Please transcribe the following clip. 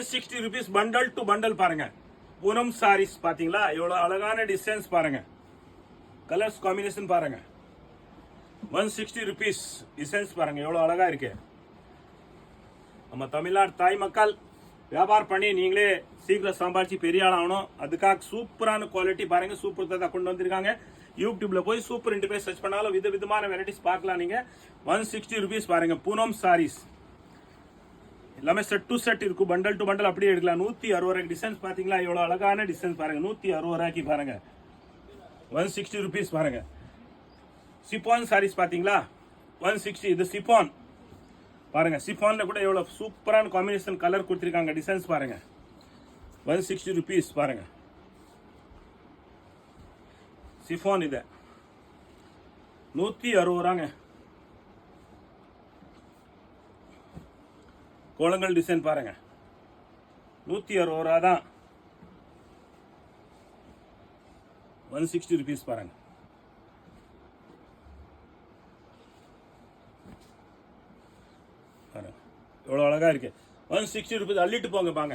60 rupees bundle to bundle பாருங்க. Poonam sarees பாத்தீங்களா, எவ்வளவு அழகான டிசைன்ஸ் பாருங்க, கலர்ஸ் காம்பினேஷன் பாருங்க. 160 rupees டிசைன்ஸ் பாருங்க, எவ்வளவு அழகா இருக்கு. நம்ம தமிழ்நாடு தாய் மக்கள் வியாபாரம் பண்ணி நீங்களே சீக்கிரம் சம்பாதிச்சு பெரிய ஆள் ஆகணும். அதுக்காக சூப்பரான குவாலிட்டி பாருங்க, சூப்பர் தான் கொண்டு வந்திருக்காங்க. யூடியூப்ல போய் சூப்பர் இன்ட்டு போய் சர்ச் பண்ணாலும் விதவிதமான வெரைட்டிஸ் பார்க்கலாம் நீங்க. 160 rupees பாருங்க, பூனம் sarees எல்லாமே செட் டு செட் இருக்கும், பண்டல் டு பண்டல் அப்படியே எடுக்கலாம். 160 ரூபாய்க்கு டிசைன்ஸ் பாத்தீங்களா, எவ்வளவு அழகான டிசைன்ஸ் பாருங்க. 160 ரூபாய்க்கு பாருங்க, 160 rupees பாருங்க. சிப்பான் sarees பாத்தீங்களா, 160. இது சிப்பான் பாருங்க, சிப்பான்ல கூட எவ்வளவு சூப்பரான காம்பினேஷன் கலர் கொடுத்திருக்காங்க, டிசைன்ஸ் பாருங்க. 160 rupees பாருங்க, சிப்பான். இது 160 ரூபாங்க. கோலங்கள் டிசைன் பாருங்க, 160 ரூபா தான். 160 rupees பாருங்க. எவ்வளவு அழகா இருக்கு. 160 rupees அள்ளிட்டு போங்க பாங்க.